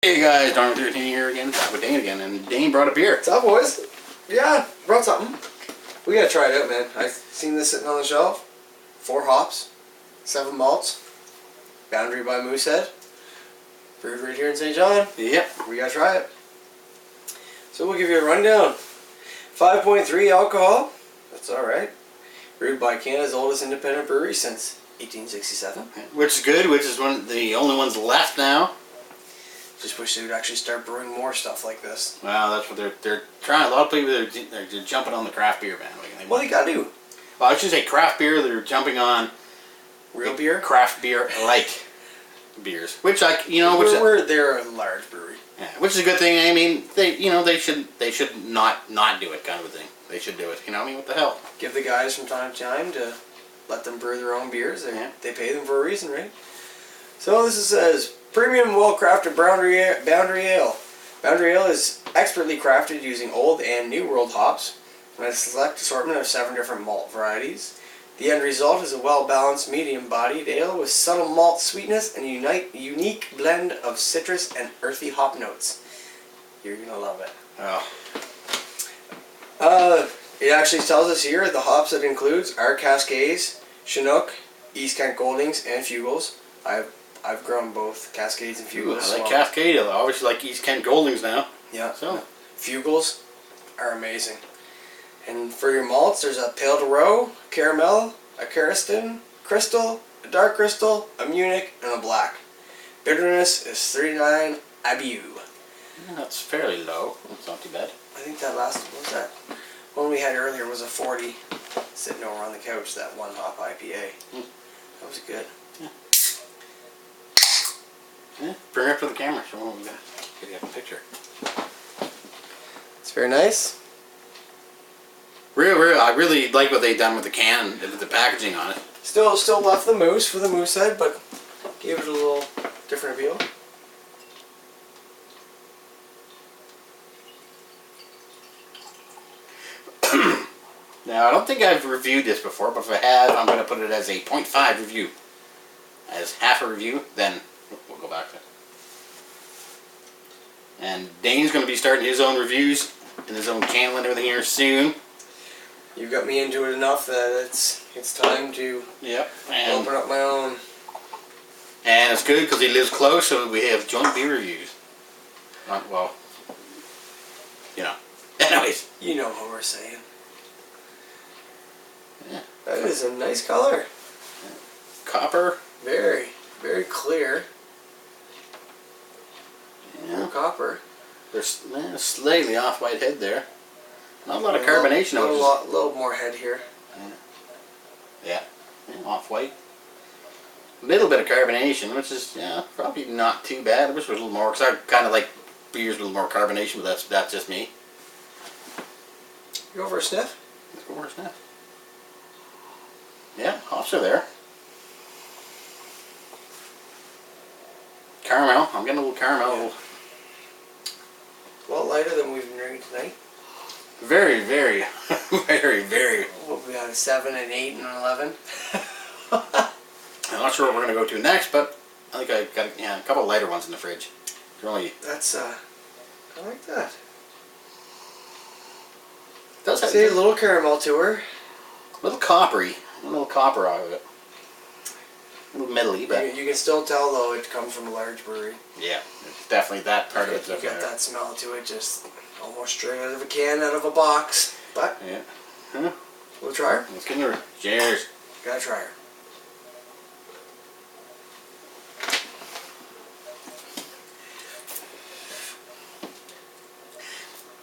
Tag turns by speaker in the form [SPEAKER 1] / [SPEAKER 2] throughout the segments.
[SPEAKER 1] Hey guys, Dayne here again, back with Dayne again, and Dayne brought a beer.
[SPEAKER 2] What's up, boys? Yeah, brought something. We gotta try it out, man. I've seen this sitting on the shelf. 4 hops, 7 malts. Boundary by Moosehead. Brewed right here in St. John.
[SPEAKER 1] Yep.
[SPEAKER 2] We gotta try it. So we'll give you a rundown. 5.3 alcohol. That's alright. Brewed by Canada's oldest independent brewery since 1867.
[SPEAKER 1] Which is good, which is one of the only ones left now.
[SPEAKER 2] Just wish they would actually start brewing more stuff like this.
[SPEAKER 1] Well, that's what they're trying. A lot of people they're jumping on the craft beer bandwagon.
[SPEAKER 2] Well, you gotta do.
[SPEAKER 1] Well, I should say craft beer. They're jumping on
[SPEAKER 2] Real beer?
[SPEAKER 1] Craft beer like beers, which they're
[SPEAKER 2] a large brewery.
[SPEAKER 1] Yeah, which is a good thing. I mean, they should not do it, kind of a thing. They should do it. You know, I mean, what the hell?
[SPEAKER 2] Give the guys from time to time to let them brew their own beers. They pay them for a reason, right? So this says premium, well-crafted Boundary Ale. Boundary Ale is expertly crafted using old and new world hops and a select assortment of 7 different malt varieties. The end result is a well-balanced, medium-bodied ale with subtle malt sweetness and a unique blend of citrus and earthy hop notes. You're gonna love it.
[SPEAKER 1] Oh.
[SPEAKER 2] It actually tells us here the hops it includes are Cascades, Chinook, East Kent Goldings, and Fugels. I've grown both Cascades and Fugels.
[SPEAKER 1] I like Cascade. I obviously like East Kent Goldings now.
[SPEAKER 2] Yeah.
[SPEAKER 1] So
[SPEAKER 2] Fugels are amazing. And for your malts, there's a Pale de Roe, Caramel, a Cariston, Crystal, a Dark Crystal, a Munich, and a Black. Bitterness is 39 IBU.
[SPEAKER 1] yeah, that's fairly low. That's not too bad.
[SPEAKER 2] I think that last one we had earlier was a 40, sitting over on the couch. That 1 hop IPA. That was good.
[SPEAKER 1] Yeah, bring it up to the camera so we got get a picture.
[SPEAKER 2] It's very nice.
[SPEAKER 1] Real, I really like what they've done with the can, with the packaging on it.
[SPEAKER 2] Still left the moose for the Moosehead, but gave it a little different appeal.
[SPEAKER 1] Now, I don't think I've reviewed this before, but if I have, I'm going to put it as a 0.5 review. As half a review, then we'll go back to it. And Dayne's going to be starting his own reviews and his own channel and everything here soon.
[SPEAKER 2] You got me into it enough that it's time to open up my own.
[SPEAKER 1] And it's good because he lives close, so we have joint beer reviews. Well, anyways.
[SPEAKER 2] You know what we're saying.
[SPEAKER 1] Yeah.
[SPEAKER 2] That is a nice color.
[SPEAKER 1] Copper.
[SPEAKER 2] Very, very clear.
[SPEAKER 1] Yeah.
[SPEAKER 2] No copper.
[SPEAKER 1] There's slightly off-white head there. Not a lot of carbonation.
[SPEAKER 2] A little more head here.
[SPEAKER 1] Yeah, off-white. A little bit of carbonation, which is probably not too bad. I wish there was a little more, because I kind of like beers with a little more carbonation, but that's just me.
[SPEAKER 2] You go for a sniff?
[SPEAKER 1] Let's go for a sniff. Yeah, hops are there. Caramel. I'm getting a little caramel.
[SPEAKER 2] Yeah. A lot lighter than we've been drinking tonight.
[SPEAKER 1] Very, very, very, very.
[SPEAKER 2] What we got, a 7, an 8, and an 11.
[SPEAKER 1] I'm not sure what we're going to go to next, but I think I got a couple of lighter ones in the fridge. Really.
[SPEAKER 2] That's I like that.
[SPEAKER 1] Does have
[SPEAKER 2] see a little caramel to her.
[SPEAKER 1] A little coppery. A little copper out of it. A little metally, but
[SPEAKER 2] you can still tell though it comes from a large brewery.
[SPEAKER 1] yeah, it's definitely that part of it.
[SPEAKER 2] You got that smell to it, just almost straight out of a can, out of a box. But
[SPEAKER 1] yeah,
[SPEAKER 2] we'll try her.
[SPEAKER 1] let's get her. Cheers.
[SPEAKER 2] Gotta try her.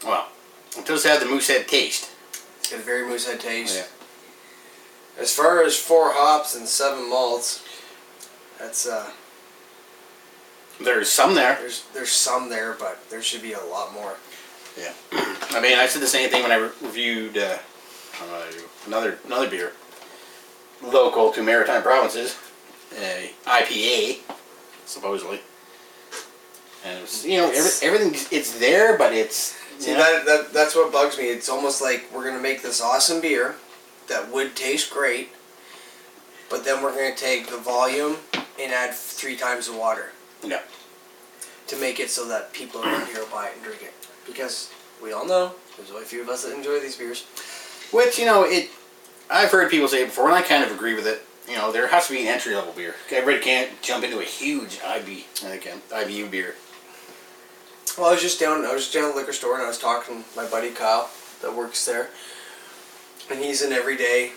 [SPEAKER 1] Well, it does have the Moosehead taste.
[SPEAKER 2] It's got a very Moosehead taste.
[SPEAKER 1] Yeah.
[SPEAKER 2] As far as 4 hops and 7 malts, that's
[SPEAKER 1] There's some there.
[SPEAKER 2] there's some there, but there should be a lot more.
[SPEAKER 1] Yeah. I mean, I said the same thing when I reviewed another beer, local to Maritime Provinces, IPA, supposedly. And it was, everything it's there, but it's
[SPEAKER 2] see that's what bugs me. It's almost like we're gonna make this awesome beer that would taste great, but then we're gonna take the volume and add 3 times the water.
[SPEAKER 1] Yeah.
[SPEAKER 2] to make it so that people around here will buy it and drink it. Because we all know there's only a few of us that enjoy these beers.
[SPEAKER 1] Which, I've heard people say it before, and I kind of agree with it. There has to be an entry-level beer. Everybody can't jump into a huge IBU beer.
[SPEAKER 2] Well, I was just down at the liquor store, and I was talking to my buddy Kyle that works there. And he's an everyday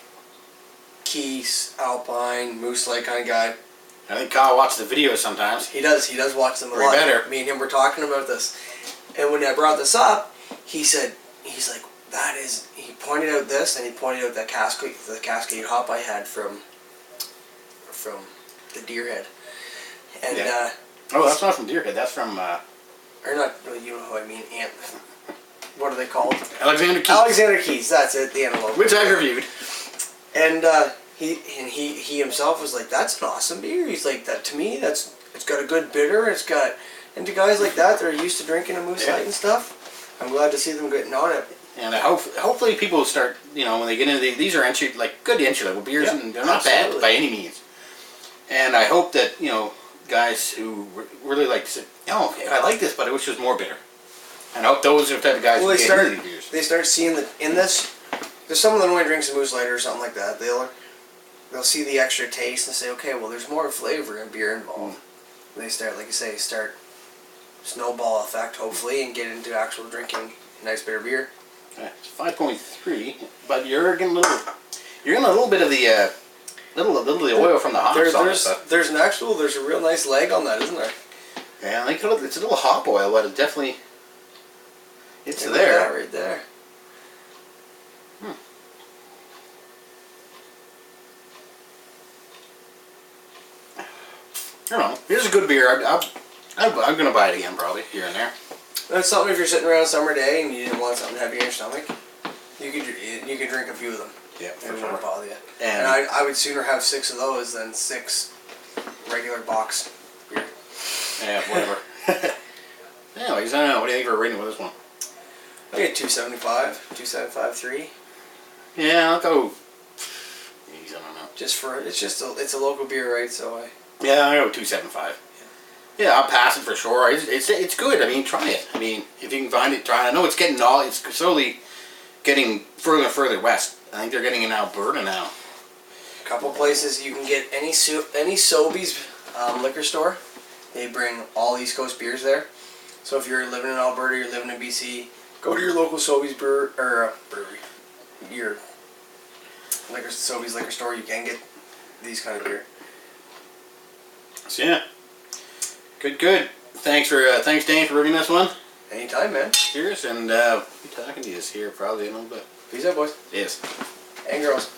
[SPEAKER 2] Keys, Alpine, Moose Light kind of guy.
[SPEAKER 1] I think Kyle watches the videos sometimes.
[SPEAKER 2] He does watch them a lot.
[SPEAKER 1] Better.
[SPEAKER 2] Me and him were talking about this. And when I brought this up, he's like, he pointed out this, and he pointed out that the Cascade hop I had from the Deerhead. And,
[SPEAKER 1] yeah. Oh, that's not from Deerhead, that's from,
[SPEAKER 2] or not, well, you know who I mean, what are they called?
[SPEAKER 1] Alexander Keys.
[SPEAKER 2] Alexander Keys, that's it, the antelope.
[SPEAKER 1] Which I've reviewed.
[SPEAKER 2] And, he himself was like, that's an awesome beer. He's like, that to me, it's got a good bitter, and to guys like that are used to drinking a Moose Light and stuff, I'm glad to see them getting on it.
[SPEAKER 1] And hopefully people will start, when they get into these are good entry-level beers, and they're not bad by any means. And I hope that, guys who really like to say, oh, okay, I like this, but I wish it was more bitter. And I hope those are the type of guys who get into these beers.
[SPEAKER 2] They start seeing that in this, there's someone that only drinks a Moose Light or something like that, they'll see the extra taste and say, okay, well, there's more flavor in beer involved. And they start, like you say, snowball effect, hopefully, and get into actual drinking nice bitter beer.
[SPEAKER 1] Yeah, it's 5.3, but you're getting a little bit of the little of the oil from the hops.
[SPEAKER 2] There's a real nice leg on that, isn't there?
[SPEAKER 1] Yeah, I think it's a little hop oil, but it definitely it's
[SPEAKER 2] Look
[SPEAKER 1] there.
[SPEAKER 2] at that right there.
[SPEAKER 1] I don't know. Here's a good beer. I'm gonna buy it again probably here and there.
[SPEAKER 2] That's something if you're sitting around a summer day and you didn't want something heavy in your stomach, you could drink a few of them.
[SPEAKER 1] Yeah, for
[SPEAKER 2] It
[SPEAKER 1] sure.
[SPEAKER 2] won't bother you.
[SPEAKER 1] And
[SPEAKER 2] I would sooner have 6 of those than 6 regular box beer.
[SPEAKER 1] yeah, whatever. Anyways, I don't know. What do you think for a rating with this one?
[SPEAKER 2] I get 275, 275.3.
[SPEAKER 1] Yeah, I'll go. Geez, I don't know.
[SPEAKER 2] It's a local beer, right? So
[SPEAKER 1] Yeah, I'll go 275. Yeah, I'll pass it for sure. It's good. I mean, try it. I mean, if you can find it, try it. I know it's slowly getting further and further west. I think they're getting in Alberta now.
[SPEAKER 2] a couple places you can get any Sobeys liquor store. They bring all East Coast beers there. So if you're living in Alberta, you're living in BC, go to your local Sobeys brewery, your Sobeys liquor store. You can get these kind of beer.
[SPEAKER 1] So yeah, good. Thanks Dayne for reviewing this one.
[SPEAKER 2] Anytime, man.
[SPEAKER 1] Cheers, and we'll be talking to you here probably in a little bit.
[SPEAKER 2] Peace out, boys.
[SPEAKER 1] Yes.
[SPEAKER 2] And girls.